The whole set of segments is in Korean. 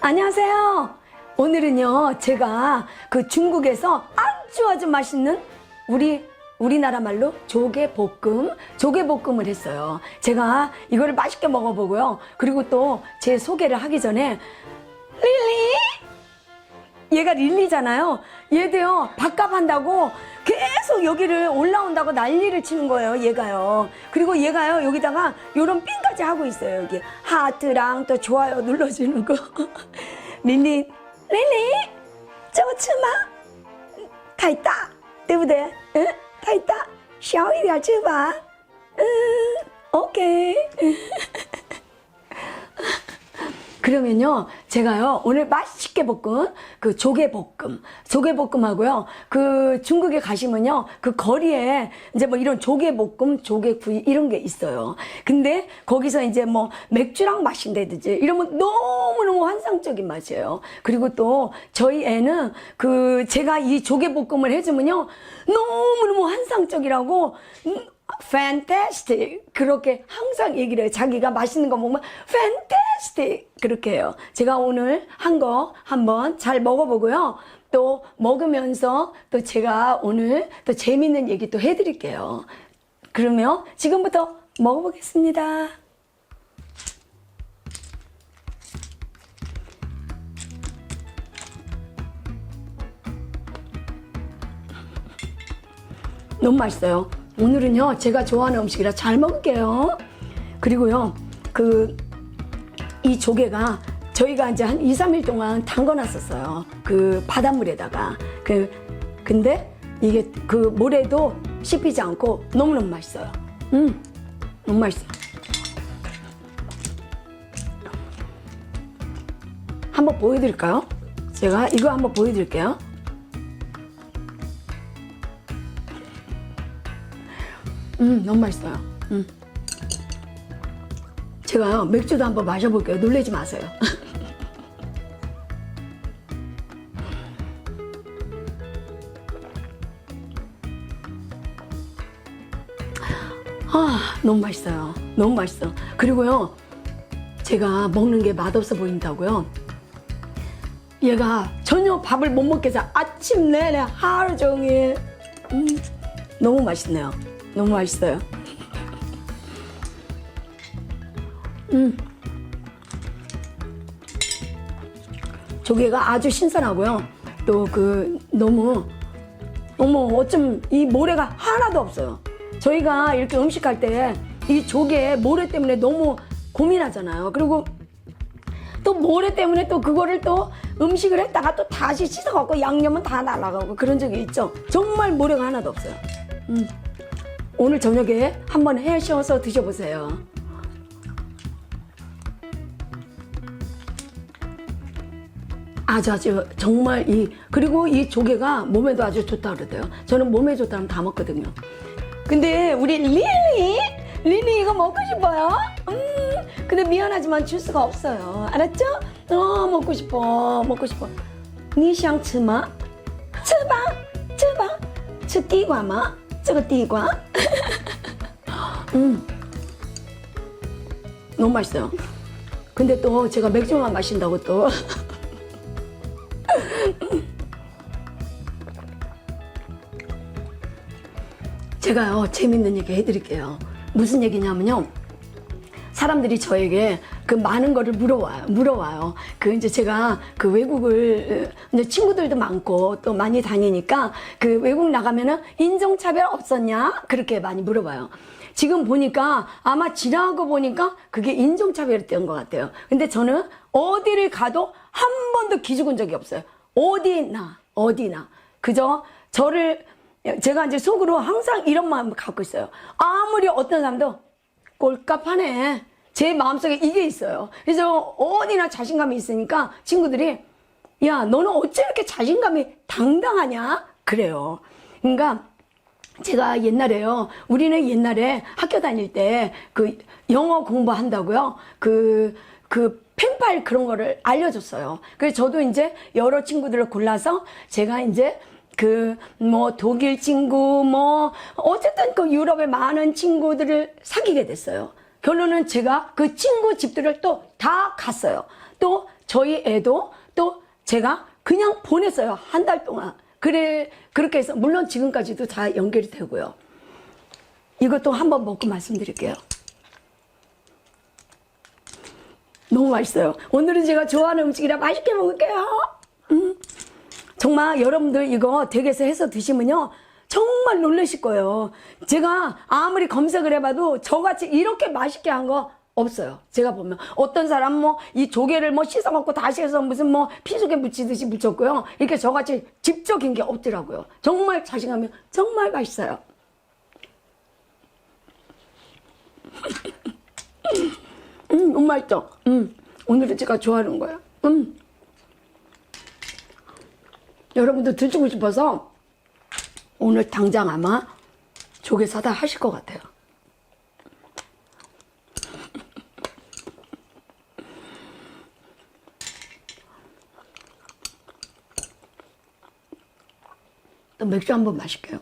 안녕하세요. 오늘은요, 제가 그 중국에서 아주 맛있는 우리나라 말로 조개볶음을 했어요. 제가 이거를 맛있게 먹어보고요. 그리고 또 제 소개를 하기 전에 릴리? 얘가 릴리잖아요. 얘도요, 밥값 한다고 계속 여기를 올라온다고 난리를 치는 거예요, 얘가요. 그리고 얘가요, 여기다가 요런 핀까지 하고 있어요. 여기 하트랑 또 좋아요 눌러주는 거. 릴리, 这个吃吗？太大，对不对？太大，小一点吃吧。OK。 그러면요, 제가요, 오늘 맛있게 볶은 그 조개볶음하고요, 그 중국에 가시면요, 그 거리에 이제 뭐 이런 조개볶음, 조개구이 이런 게 있어요. 근데 거기서 이제 뭐 맥주랑 마신다든지 이러면 너무너무 환상적인 맛이에요. 그리고 또 저희 애는 그 제가 이 조개볶음을 해주면요, 너무너무 환상적이라고, fantastic 그렇게 항상 얘기를 해요. 자기가 맛있는 거 먹으면 fantastic 그렇게 해요. 제가 오늘 한 거 한번 잘 먹어보고요. 또 먹으면서 또 제가 오늘 또 재밌는 얘기 또 해드릴게요. 그러면 지금부터 먹어보겠습니다. 너무 맛있어요. 오늘은요, 제가 좋아하는 음식이라 잘 먹을게요. 그리고요, 이 조개가 저희가 이제 한 2, 3일 동안 담궈놨었어요. 그 바닷물에다가. 근데 이게 그 모래도 씹히지 않고 너무너무 맛있어요. 너무 맛있어요. 한번 보여드릴까요? 제가 이거 한번 보여드릴게요. 너무 맛있어요. 제가요, 맥주도 한번 마셔볼게요. 놀라지 마세요. 너무 맛있어요. 너무 맛있어. 그리고요, 제가 먹는 게 맛없어 보인다고요. 얘가 전혀 밥을 못 먹겠어. 아침 내내 하루 종일. 너무 맛있네요. 너무 맛있어요. 조개가 아주 신선하고요. 또 너무 어쩜 이 모래가 하나도 없어요. 저희가 이렇게 음식할 때 이 조개 모래 때문에 너무 고민하잖아요. 그리고 또 모래 때문에 또 그거를 또 음식을 했다가 또 다시 씻어갖고 양념은 다 날아가고 그런 적이 있죠. 정말 모래가 하나도 없어요. 오늘 저녁에 한번 해셔서 드셔보세요. 아주 정말 그리고 이 조개가 몸에도 아주 좋다 그러대요. 저는 몸에 좋다면 다 먹거든요. 근데 우리 릴리 이거 먹고 싶어요? 근데 미안하지만 줄 수가 없어요. 알았죠? 먹고 싶어. 你想吃吗? 吃吧. 吃地瓜吗? 这个地瓜. 너무 맛있어요. 근데 또 제가 맥주만 마신다고 또. 제가요, 재밌는 얘기 해드릴게요. 무슨 얘기냐면요, 사람들이 저에게 그 많은 거를 물어와요. 이제 제가 그 외국을, 이제 친구들도 많고 또 많이 다니니까 그 외국 나가면은 인종차별 없었냐? 그렇게 많이 물어봐요. 지금 보니까 아마 지나고 보니까 그게 인종차별이 된 것 같아요. 근데 저는 어디를 가도 한 번도 기죽은 적이 없어요. 어디나. 그저 제가 이제 속으로 항상 이런 마음을 갖고 있어요. 아무리 어떤 사람도 꼴값하네. 제 마음속에 이게 있어요. 그래서 어디나 자신감이 있으니까 친구들이, 야, 너는 어째 이렇게 자신감이 당당하냐? 그래요. 그러니까 제가 우리는 옛날에 학교 다닐 때 영어 공부한다고요. 펜팔 그런 거를 알려줬어요. 그래서 저도 이제 여러 친구들을 골라서 제가 이제 독일 친구, 어쨌든 유럽의 많은 친구들을 사귀게 됐어요. 결론은 제가 그 친구 집들을 또 다 갔어요. 또 저희 애도 또 제가 그냥 보냈어요. 한 달 동안. 그렇게 해서 물론 지금까지도 다 연결이 되고요. 이것도 한번 먹고 말씀드릴게요. 너무 맛있어요. 오늘은 제가 좋아하는 음식이라 맛있게 먹을게요. 정말 여러분들 이거 댁에서 해서 드시면요 정말 놀라실 거예요. 제가 아무리 검색을 해봐도 저같이 이렇게 맛있게 한 거 없어요. 제가 보면 어떤 사람 뭐 이 조개를 뭐 씻어갖고 다시 해서 무슨 뭐 피조개 무치듯이 무쳤고요. 이렇게 저같이 집적인 게 없더라고요. 정말 자신감이 정말 맛있어요. 너무 맛있죠? 오늘은 제가 좋아하는 거예요. 여러분도 드시고 싶어서 오늘 당장 아마 조개 사다 하실 것 같아요. 또 맥주 한번 마실게요.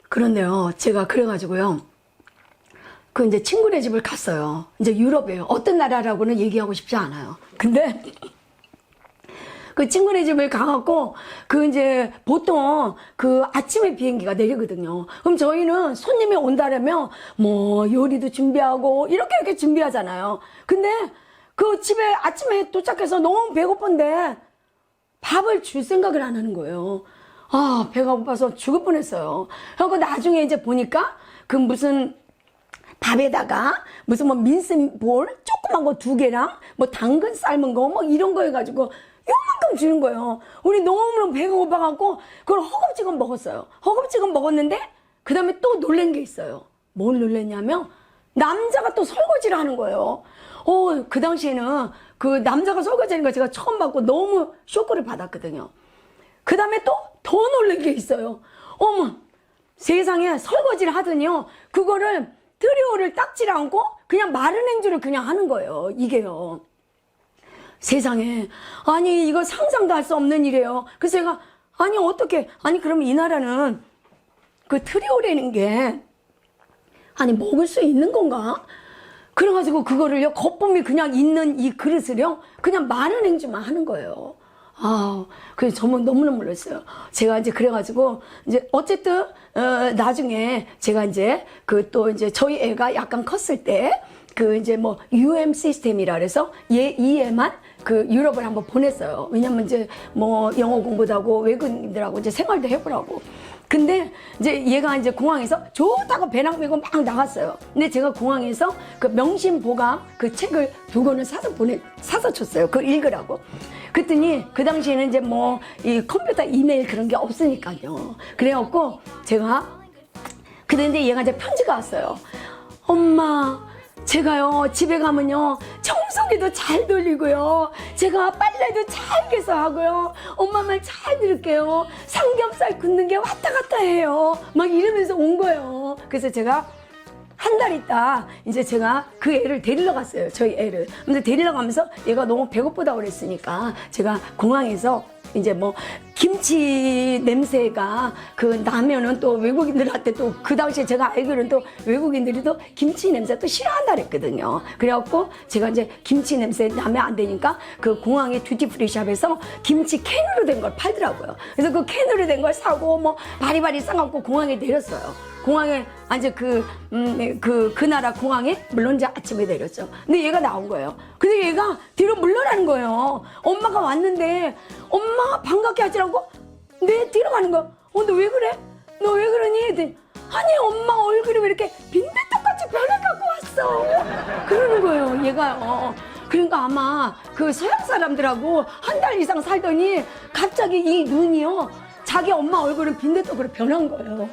그런데요, 제가 그래가지고요, 그 이제 친구네 집을 갔어요. 이제 유럽이에요. 어떤 나라라고는 얘기하고 싶지 않아요. 근데 그 친구네 집을 가갖고 그 이제 보통 그 아침에 비행기가 내리거든요. 그럼 저희는 손님이 온다라면 뭐 요리도 준비하고 이렇게 준비하잖아요. 근데 그 집에 아침에 도착해서 너무 배고픈데 밥을 줄 생각을 안 하는 거예요. 아, 배가 고파서 죽을 뻔했어요. 그리고 나중에 이제 보니까 그 무슨 밥에다가 무슨 뭐 민스볼 조그만 거 2개랑 뭐 당근 삶은 거 뭐 이런 거 해가지고 요만큼 주는 거예요. 우리 너무너무 배가 고파갖고 그걸 허겁지겁 먹었어요. 허겁지겁 먹었는데 그 다음에 또 놀란 게 있어요. 뭘 놀랐냐면 남자가 또 설거지를 하는 거예요. 그 당시에는 그 남자가 설거지하는 걸 제가 처음 받고 너무 쇼크를 받았거든요. 그 다음에 또 더 놀란 게 있어요. 어머, 세상에 설거지를 하더니요, 그거를 트리오를 닦지 않고 그냥 마른 행주를 그냥 하는 거예요. 이게요. 세상에. 아니, 이거 상상도 할 수 없는 일이에요. 그래서 제가, 아니, 어떻게, 아니, 그러면 이 나라는 그 트리오라는 게, 아니, 먹을 수 있는 건가? 그래가지고 그거를요, 거품이 그냥 있는 이 그릇을요, 그냥 마른 행주만 하는 거예요. 아, 그래서 저는 너무너무 놀랐어요. 제가 이제 그래가지고, 이제 어쨌든, 나중에 제가 이제 그 또 이제 저희 애가 약간 컸을 때, 그 이제 뭐 UM 시스템이라 그래서 이 애만 그 유럽을 한번 보냈어요. 왜냐면 이제 뭐 영어 공부도 하고 외국인들하고 이제 생활도 해보라고. 근데 이제 얘가 이제 공항에서 좋다고 배낭 메고 막 나갔어요. 근데 제가 공항에서 그 명심보감 그 책을 2권을 사서 줬어요. 그걸 읽으라고. 그랬더니 그 당시에는 이제 뭐 이 컴퓨터 이메일 그런 게 없으니까요. 그래갖고 제가 그런데 얘가 이제 편지가 왔어요. 엄마, 제가요 집에 가면요 청소기도 잘 돌리고요, 제가 빨래도 잘 개서 하고요, 엄마 말 잘 들을게요, 삼겹살 굽는 게 왔다 갔다 해요, 막 이러면서 온 거예요. 그래서 제가 한 달 있다 이제 제가 그 애를 데리러 갔어요. 저희 애를. 근데 데리러 가면서 얘가 너무 배고프다고 그랬으니까 제가 공항에서 이제 뭐 김치 냄새가 그 나면은 또 외국인들한테 또 그 당시에 제가 알기로는 또 외국인들이 또 김치 냄새 또 싫어한다 그랬거든요. 그래갖고 제가 이제 김치 냄새 나면 안 되니까 그 공항의 듀티프리 샵에서 김치 캔으로 된 걸 팔더라고요. 그래서 그 캔으로 된 걸 사고 뭐 바리바리 싸갖고 공항에 내렸어요. 공항에 이제 그 나라 공항에 물론 이제 아침에 내렸죠. 근데 얘가 나온 거예요. 근데 얘가 뒤로 물러나는 거예요. 엄마가 왔는데 엄마 반갑게 하지 않고 내 뒤로 가는 거야. 너 왜 그래? 너 왜 그러니? 했더니 아니 엄마 얼굴이 왜 이렇게 빈대떡같이 변해갖고 왔어? 그러는 거예요. 얘가요. 그러니까 아마 그 서양 사람들하고 한 달 이상 살더니 갑자기 이 눈이요, 자기 엄마 얼굴은 빈대떡으로 변한 거예요.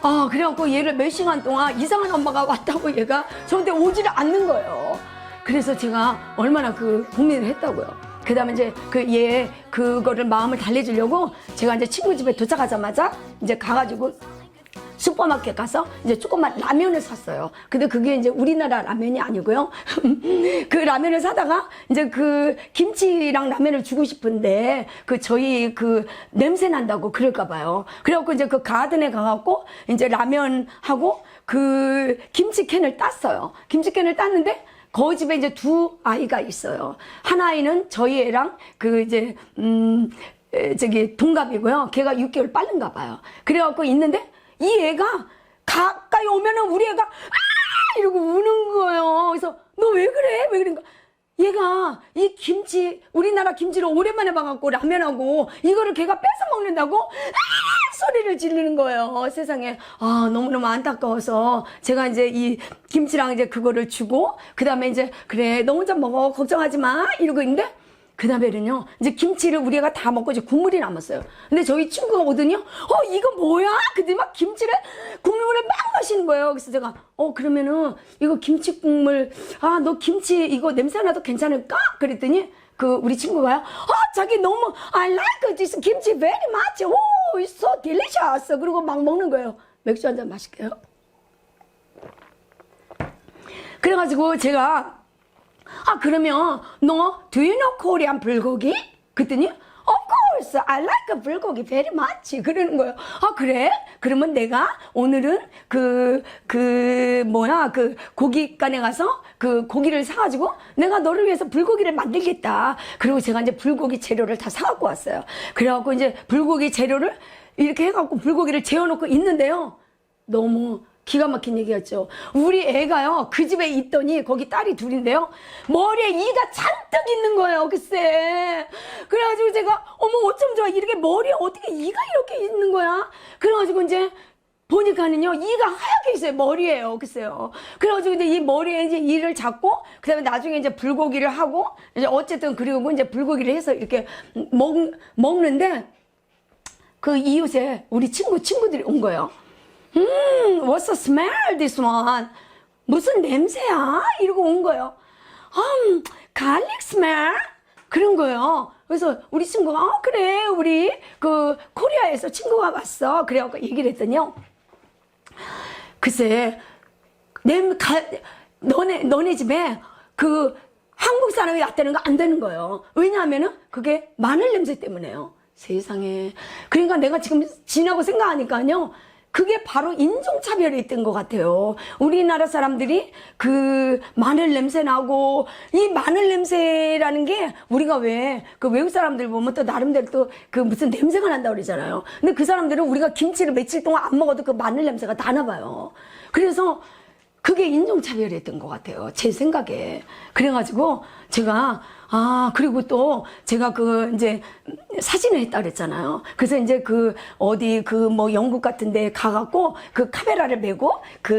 아, 그래갖고 얘를 몇 시간 동안 이상한 엄마가 왔다고 얘가 저한테 오지를 않는 거예요. 그래서 제가 얼마나 그 고민을 했다고요. 그 다음에 이제 그거를 마음을 달래주려고 제가 이제 친구 집에 도착하자마자 이제 가가지고 슈퍼마켓 가서 이제 조그만 라면을 샀어요. 근데 그게 이제 우리나라 라면이 아니고요. 그 라면을 사다가 이제 그 김치랑 라면을 주고 싶은데 그 저희 그 냄새 난다고 그럴까 봐요. 그래갖고 이제 그 가든에 가갖고 이제 라면하고 그 김치캔을 땄어요. 김치캔을 땄는데 그 집에 이제 두 아이가 있어요. 한 아이는 저희 애랑 그 이제 저기 동갑이고요. 걔가 6개월 빠른가 봐요. 그래갖고 있는데 이 애가 가까이 오면은 우리 애가 아 이러고 우는 거예요. 그래서 너 왜 그래? 왜 그런가? 얘가 이 김치 우리나라 김치를 오랜만에 봐갖고 라면하고 이거를 걔가 뺏어 먹는다고 아 소리를 지르는 거예요. 세상에. 아 너무너무 안타까워서 제가 이제 이 김치랑 이제 그거를 주고 그 다음에 이제 그래 너 혼자 먹어 걱정하지 마 이러고 있는데 그 다음에는요, 이제 김치를 우리 애가 다 먹고 이제 국물이 남았어요. 근데 저희 친구가 오더니요, 이거 뭐야? 근데 막 김치를, 국물을 막 마시는 거예요. 그래서 제가, 그러면은, 이거 김치 국물, 너 김치 이거 냄새 나도 괜찮을까? 그랬더니, 우리 친구가요, 자기 너무, I like this 김치 very much. Oh, it's so delicious. 그리고 막 먹는 거예요. 맥주 한잔 마실게요. 그래가지고 제가, 그러면 너 do you know Korean 불고기? 그랬더니 of course I like 불고기 very much 그러는 거예요. 그래? 그러면 내가 오늘은 그 고깃간에 가서 그 고기를 사가지고 내가 너를 위해서 불고기를 만들겠다. 그리고 제가 이제 불고기 재료를 다 사갖고 왔어요. 그래갖고 이제 불고기 재료를 이렇게 해갖고 불고기를 재워놓고 있는데요. 너무 기가 막힌 얘기였죠. 우리 애가요, 그 집에 있더니, 거기 딸이 둘인데요. 머리에 이가 잔뜩 있는 거예요, 글쎄. 그래가지고 제가, 어쩜 좋아. 이렇게 머리에 어떻게 이가 이렇게 있는 거야? 그래가지고 이제, 보니까는요, 이가 하얗게 있어요. 머리에요, 글쎄요. 그래가지고 이제 이 머리에 이제 이를 잡고, 그 다음에 나중에 이제 불고기를 하고, 이제 어쨌든 그리고 이제 불고기를 해서 이렇게 먹는데, 그 이웃에 우리 친구들이 온 거예요. What's the smell, this one? 무슨 냄새야? 이러고 온 거예요. garlic smell? 그런 거예요. 그래서 우리 친구가, 그래, 우리 코리아에서 친구가 왔어. 그래갖고 얘기를 했더니요. 글쎄, 너네 집에 한국 사람이 왔다는 거 안 되는 거예요. 왜냐하면은 그게 마늘 냄새 때문에요. 세상에. 그러니까 내가 지금 지나고 생각하니까요. 그게 바로 인종차별이 있던 것 같아요. 우리나라 사람들이 마늘 냄새 나고, 이 마늘 냄새라는 게 우리가 왜 외국 사람들 보면 또 나름대로 또 무슨 냄새가 난다고 그러잖아요. 근데 그 사람들은 우리가 김치를 며칠 동안 안 먹어도 그 마늘 냄새가 나나 봐요. 그래서 그게 인종차별이었던 것 같아요. 제 생각에. 그래가지고 제가 그리고 또 제가 이제 사진을 했다 그랬잖아요. 그래서 이제 어디 영국 같은 데 가갖고 카메라를 메고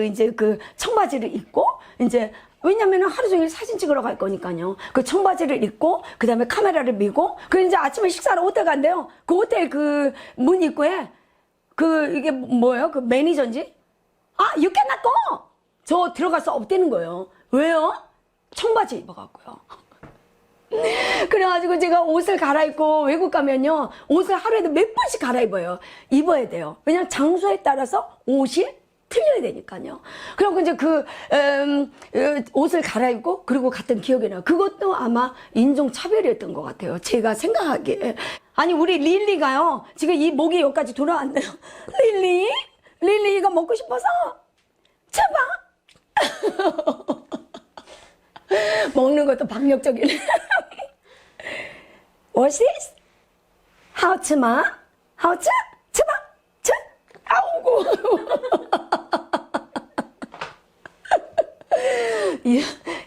이제 청바지를 입고 이제 왜냐면은 하루 종일 사진 찍으러 갈 거니까요. 청바지를 입고 그 다음에 카메라를 메고 이제 아침에 식사하러 호텔 간대요. 그 호텔 문 입구에 이게 뭐예요? 매니저인지? You cannot go! 저 들어가서 없대는 거예요. 왜요? 청바지 입어갖고요. 그래가지고 제가 옷을 갈아입고 외국 가면요. 옷을 하루에도 몇 번씩 갈아입어요. 입어야 돼요. 왜냐면 장소에 따라서 옷이 틀려야 되니까요. 그리고 이제 옷을 갈아입고 그리고 갔던 기억이 나요. 그것도 아마 인종차별이었던 것 같아요. 제가 생각하기에. 아니, 우리 릴리가요. 지금 이 목이 여기까지 돌아왔네요. 릴리 이거 먹고 싶어서? 제발! 먹는 것도 박력적이네. What's this? 好吃吗?好吃?吃吧?吃? 아우고.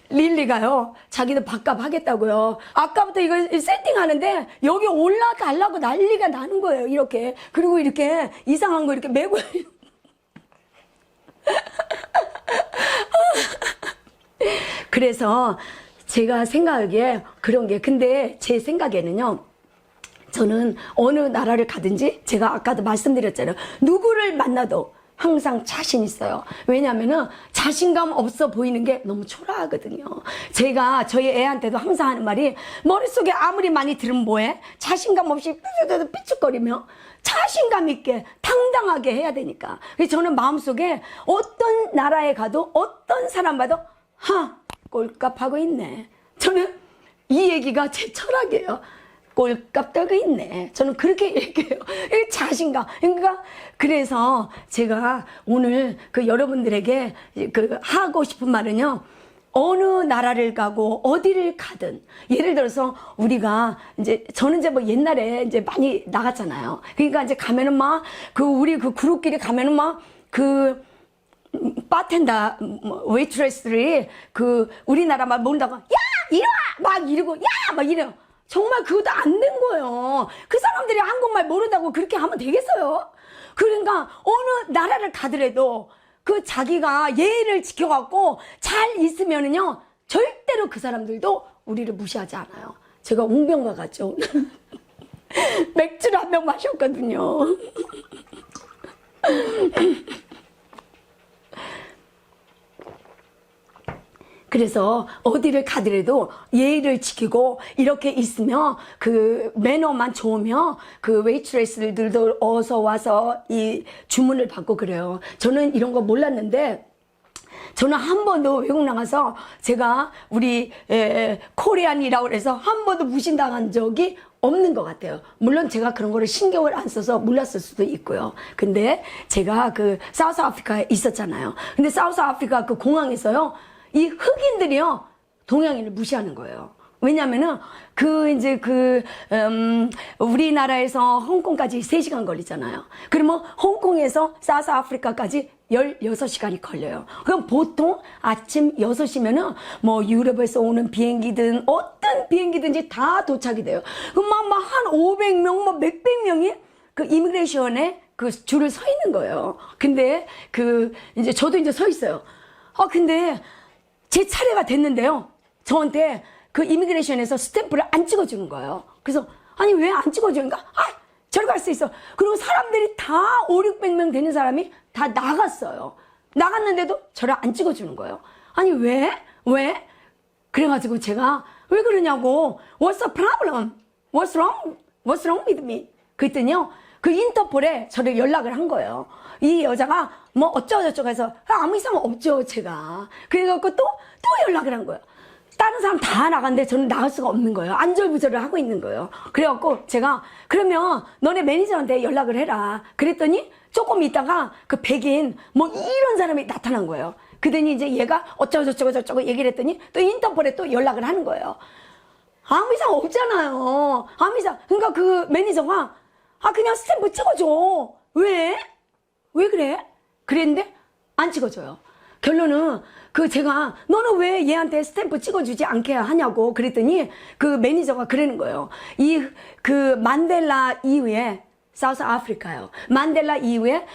릴리가요, 자기도 밥값 하겠다고요. 아까부터 이거 세팅하는데 여기 올라가려고 난리가 나는 거예요, 이렇게. 그리고 이렇게 이상한 거 이렇게 메고. 그래서 제가 생각하기에 그런 게, 근데 제 생각에는요, 저는 어느 나라를 가든지 제가 아까도 말씀드렸잖아요. 누구를 만나도 항상 자신 있어요. 왜냐면은 자신감 없어 보이는 게 너무 초라하거든요. 제가 저희 애한테도 항상 하는 말이, 머릿속에 아무리 많이 들으면 뭐해? 자신감 없이 삐죽거리며 자신감 있게 당당하게 해야 되니까. 그래서 저는 마음속에 어떤 나라에 가도 어떤 사람 봐도 꼴값하고 있네. 저는 이 얘기가 제 철학이에요. 꼴값하고 있네. 저는 그렇게 얘기해요. 자신감. 그러니까 그래서 제가 오늘 그 여러분들에게 그 하고 싶은 말은요. 어느 나라를 가고 어디를 가든, 예를 들어서 우리가 이제 저는 이제 뭐 옛날에 이제 많이 나갔잖아요. 그러니까 이제 가면은 막 그 우리 그 그룹끼리 가면은 막 그 바텐더 웨이트레스들이 그 우리나라 말 모른다고, 야 이리 와 막 이러고, 야 막 이래요. 정말 그것도 안 된 거예요. 그 사람들이 한국말 모른다고 그렇게 하면 되겠어요? 그러니까 어느 나라를 가더라도 그 자기가 예의를 지켜갖고 잘 있으면은요, 절대로 그 사람들도 우리를 무시하지 않아요. 제가 웅병과 같죠. 맥주를 한 병 마셨거든요. 그래서 어디를 가더라도 예의를 지키고 이렇게 있으면 그 매너만 좋으면 그 웨이트레스들도 어서 와서 이 주문을 받고 그래요. 저는 이런 거 몰랐는데, 저는 한 번도 외국 나가서 제가 우리 코리안이라고 해서 한 번도 무신당한 적이 없는 것 같아요. 물론 제가 그런 거를 신경을 안 써서 몰랐을 수도 있고요. 근데 제가 그 사우스 아프리카에 있었잖아요. 근데 사우스 아프리카 그 공항에서요, 이 흑인들이요, 동양인을 무시하는 거예요. 왜냐면은, 우리나라에서 홍콩까지 3시간 걸리잖아요. 그러면 홍콩에서 사우스 아프리카까지 16시간이 걸려요. 그럼 보통 아침 6시면은 뭐 유럽에서 오는 비행기든 어떤 비행기든지 다 도착이 돼요. 그럼 막 한 500명, 뭐 몇백 명이 그 이미그레이션에 그 줄을 서 있는 거예요. 근데 이제 저도 이제 서 있어요. 근데 제 차례가 됐는데요. 저한테 그 이미그레이션에서 스탬프를 안 찍어주는 거예요. 그래서 아니 왜 안 찍어주는가? 저리 갈 수 있어. 그리고 사람들이 다 500~600명 되는 사람이 다 나갔어요. 나갔는데도 저를 안 찍어주는 거예요. 아니 왜? 그래가지고 제가 왜 그러냐고, What's the problem? What's wrong? What's wrong with me? 그랬더니요, 그 인터폴에 저를 연락을 한 거예요. 이 여자가 뭐 어쩌고저쩌고 해서 아무 이상 없죠, 제가. 그래갖고 또 연락을 한 거예요. 다른 사람 다 나갔는데 저는 나갈 수가 없는 거예요. 안절부절을 하고 있는 거예요. 그래갖고 제가, 그러면 너네 매니저한테 연락을 해라. 그랬더니 조금 있다가 그 백인 뭐 이런 사람이 나타난 거예요. 그러더니 이제 얘가 어쩌고저쩌고 얘기를 했더니 또 인터폴에 또 연락을 하는 거예요. 아무 이상 없잖아요. 아무 이상. 그러니까 그 매니저가 그냥 스탬프 찍어줘. 왜 그래? 그랬는데 안 찍어줘요. 결론은 제가 너는 왜 얘한테 스탬프 찍어주지 않게 하냐고 그랬더니 그 매니저가 그러는 거예요. 만델라 이후에, 사우스 아프리카요. 만델라 이후에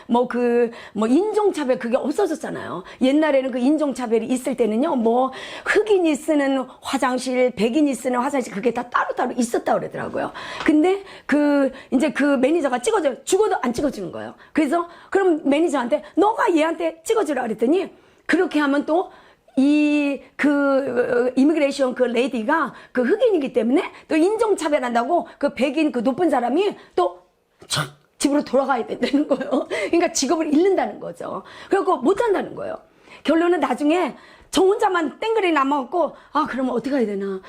인종차별 그게 없어졌잖아요. 옛날에는 그 인종차별이 있을 때는요, 뭐 흑인이 쓰는 화장실, 백인이 쓰는 화장실 그게 다 따로따로 있었다고 그러더라고요. 근데 이제 그 매니저가 찍어줘요. 죽어도 안 찍어주는 거예요. 그래서 그럼 매니저한테 너가 얘한테 찍어주라 그랬더니, 그렇게 하면 또 이미그레이션 그 레이디가 그 흑인이기 때문에 또 인종차별한다고 그 백인 그 높은 사람이 또 집으로 돌아가야 된다는 거예요. 그러니까 직업을 잃는다는 거죠. 그래갖고 못한다는 거예요. 결론은 나중에 저 혼자만 땡그리 남아갖고, 그러면 어떻게 해야 되나.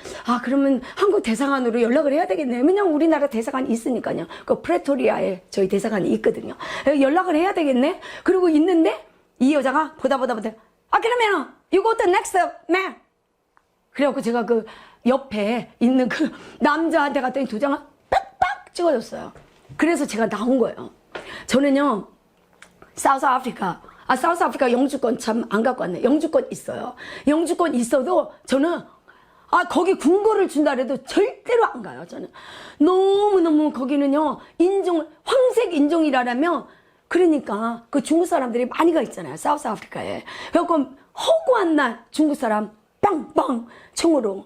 그러면 한국 대사관으로 연락을 해야 되겠네요. 왜냐면 우리나라 대사관이 있으니까요. 그 프레토리아에 저희 대사관이 있거든요. 연락을 해야 되겠네. 그리고 있는데 이 여자가 보다 그러면 you go to next man. 그래갖고 제가 그 옆에 있는 그 남자한테 갔더니 도장을 빡빡 찍어줬어요. 그래서 제가 나온 거예요. 저는요, 사우스 아프리카 영주권 참 안 갖고 왔네. 영주권 있어요. 영주권 있어도 저는 거기 군고를 준다 해도 절대로 안 가요. 저는 너무너무 거기는요, 황색 인종이라면, 그러니까 그 중국 사람들이 많이 가 있잖아요, 사우스 아프리카에. 그래갖고 허구한 날 중국 사람 빵빵 총으로,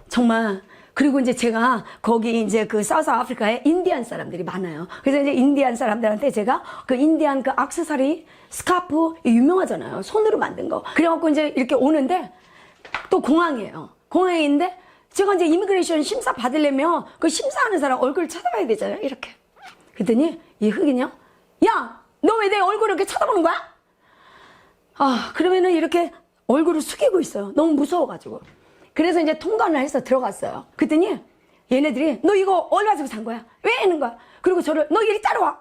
정말 그리고 이제 제가 거기 이제 그 사우스 아프리카에 인디안 사람들이 많아요. 그래서 이제 인디안 사람들한테 제가 그 인디안 그 액세서리 스카프 유명하잖아요. 손으로 만든 거. 그래갖고 이제 이렇게 오는데 또 공항이에요. 공항에 있는데 제가 이제 이미그레이션 심사 받으려면 그 심사하는 사람 얼굴 찾아봐야 되잖아요. 이렇게. 그랬더니 이 흑인이요. 야, 너 왜 내 얼굴을 이렇게 쳐다보는 거야? 아, 그러면은 이렇게 얼굴을 숙이고 있어요. 너무 무서워가지고. 그래서 이제 통관을 해서 들어갔어요. 그랬더니 얘네들이 너 이거 얼마 주고 산 거야? 왜 하는 거야? 그리고 저를 너 이리 따라와.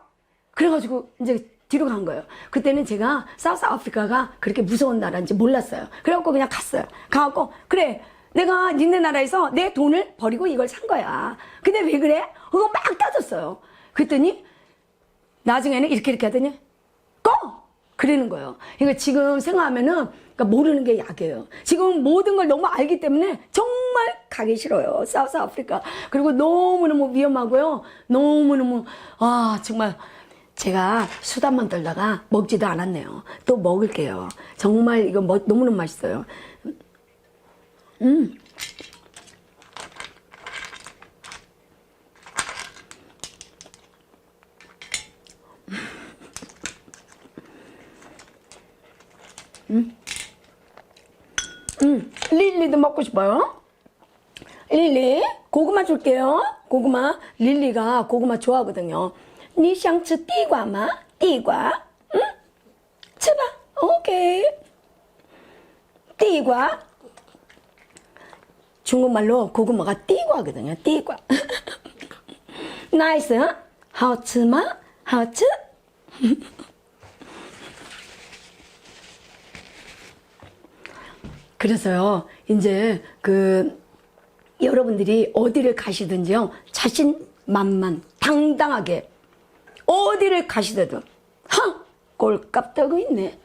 그래가지고 이제 뒤로 간 거예요. 그때는 제가 사우스 아프리카가 그렇게 무서운 나라인지 몰랐어요. 그래갖고 그냥 갔어요. 가갖고 그래 내가 니네 나라에서 내 돈을 버리고 이걸 산 거야. 근데 왜 그래? 그거 막 따졌어요. 그랬더니 나중에는 이렇게 하더니 꺼! 그러는 거예요. 그러니까 지금 생각하면은 그러니까 모르는 게 약이에요. 지금 모든 걸 너무 알기 때문에 정말 가기 싫어요. 사우스 아프리카. 그리고 너무너무 위험하고요. 너무너무 정말 제가 수다만 떨다가 먹지도 않았네요. 또 먹을게요. 정말 이거 너무너무 맛있어요. 릴리도 먹고 싶어요. 릴리 고구마 줄게요. 고구마. 릴리가 고구마 좋아하거든요. 你想吃地瓜吗? 地瓜. 응? 吃吧. 오케이. 地瓜. 중국말로 고구마가 띠과거든요. 띠과. 나이스. 好吃吗? 好吃. 그래서요, 이제 여러분들이 어디를 가시든지요, 자신만만, 당당하게, 어디를 가시더라도, 꼴값 떨고 있네.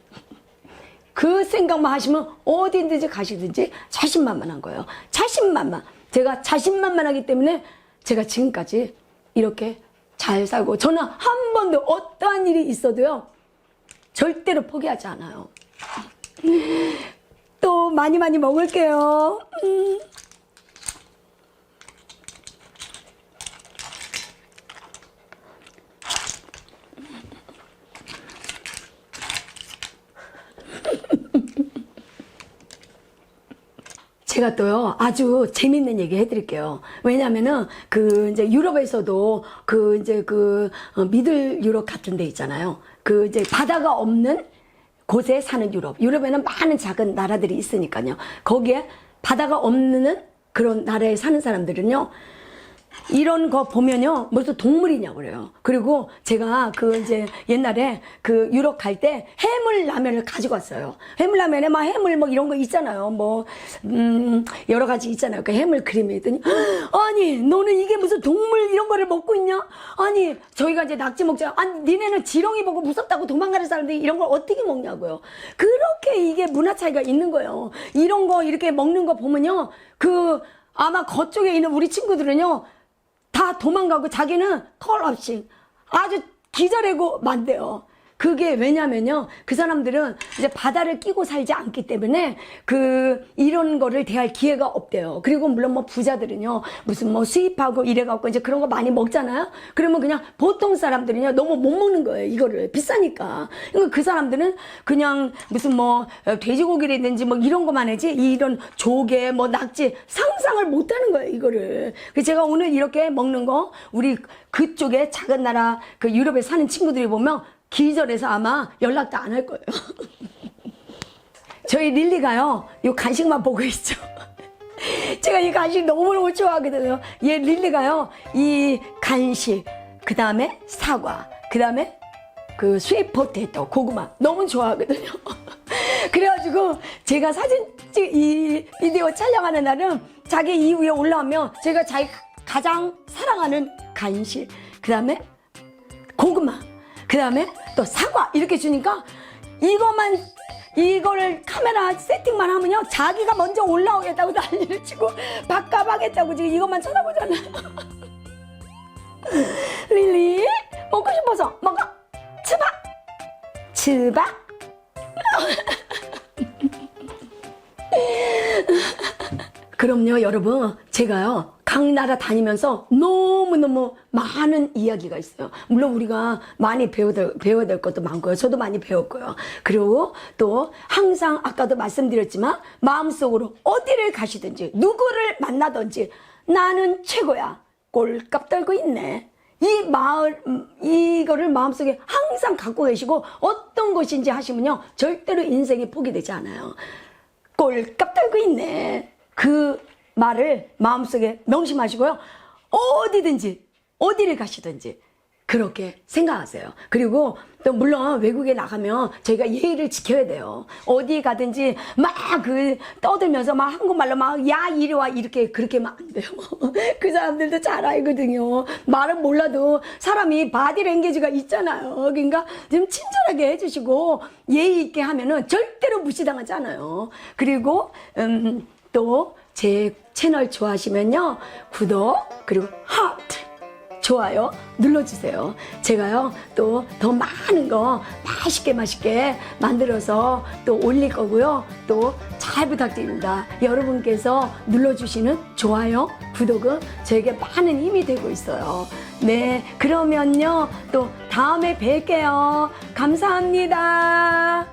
그 생각만 하시면 어디든지 가시든지 자신만만한 거예요. 자신만만. 제가 자신만만하기 때문에 제가 지금까지 이렇게 잘 살고, 저는 한 번도 어떠한 일이 있어도요, 절대로 포기하지 않아요. 또 많이 먹을게요. 제가 또요 아주 재밌는 얘기 해드릴게요. 왜냐면은 이제 유럽에서도 미들 유럽 같은 데 있잖아요. 이제 바다가 없는 곳에 사는 유럽에는 많은 작은 나라들이 있으니까요. 거기에 바다가 없는 그런 나라에 사는 사람들은요, 이런 거 보면요, 무슨 동물이냐고 그래요. 그리고 제가 이제 옛날에 유럽 갈 때 해물라면을 가지고 왔어요. 해물라면에 막 해물 이런 거 있잖아요. 여러 가지 있잖아요. 그 해물 크림이 있더니, 아니, 너는 이게 무슨 동물 이런 거를 먹고 있냐? 아니, 저희가 이제 낙지 먹잖아. 아니, 니네는 지렁이 보고 무섭다고 도망가는 사람들이 이런 걸 어떻게 먹냐고요. 그렇게 이게 문화 차이가 있는 거예요. 이런 거 이렇게 먹는 거 보면요, 아마 그쪽에 있는 우리 친구들은요, 다 도망가고 자기는 털 없이 아주 기절하고 만대요. 그게 왜냐면요, 그 사람들은 이제 바다를 끼고 살지 않기 때문에 이런 거를 대할 기회가 없대요. 그리고 물론 부자들은요, 무슨 수입하고 이래갖고 이제 그런 거 많이 먹잖아요. 그러면 그냥 보통 사람들은요, 너무 못 먹는 거예요. 이거를 비싸니까. 그러니까 그 사람들은 그냥 무슨 돼지고기라든지 이런 거만 하지, 이런 조개 낙지 상상을 못 하는 거예요, 이거를. 그래서 제가 오늘 이렇게 먹는 거, 우리 그쪽에 작은 나라 유럽에 사는 친구들이 보면 기절해서 아마 연락도 안 할 거예요. 저희 릴리가요, 이 간식만 보고 있죠. 제가 이 간식 너무너무 좋아하거든요. 얘 릴리가요, 이 간식, 그 다음에 사과, 그 다음에 스윗 포테이토, 고구마 너무 좋아하거든요. 그래가지고 제가 이 비디오 촬영하는 날은 자기 이 위에 올라오면 제가 자기 가장 사랑하는 간식, 그 다음에 고구마, 그 다음에 또 사과 이렇게 주니까 이거를 카메라 세팅만 하면요, 자기가 먼저 올라오겠다고 난리를 치고 밥값하겠다고 지금 이것만 쳐다보잖아요. 릴리 먹고 싶어서 먹어. 츠바 그럼요, 여러분, 제가요 각 나라 다니면서 너무너무 많은 이야기가 있어요. 물론 우리가 많이 배워야 될 것도 많고요. 저도 많이 배웠고요. 그리고 또 항상 아까도 말씀드렸지만 마음속으로 어디를 가시든지 누구를 만나든지 나는 최고야. 꼴값 떨고 있네. 이거를 마음속에 항상 갖고 계시고 어떤 것인지 하시면요. 절대로 인생이 포기되지 않아요. 꼴값 떨고 있네. 그 말을 마음속에 명심하시고요. 어디든지, 어디를 가시든지 그렇게 생각하세요. 그리고 또 물론 외국에 나가면 저희가 예의를 지켜야 돼요. 어디 가든지 막 떠들면서 막 한국말로 막 야 이리 와 이렇게 그렇게 하면 안 돼요. 그 사람들도 잘 알거든요. 말은 몰라도 사람이 바디랭귀지가 있잖아요. 그러니까 좀 친절하게 해주시고 예의 있게 하면은 절대로 무시당하지 않아요. 그리고 또 제 채널 좋아하시면요 구독 그리고 하트 좋아요 눌러주세요. 제가요 또 더 많은 거 맛있게 만들어서 또 올릴 거고요. 또 잘 부탁드립니다. 여러분께서 눌러주시는 좋아요 구독은 저에게 많은 힘이 되고 있어요. 네 그러면요 또 다음에 뵐게요. 감사합니다.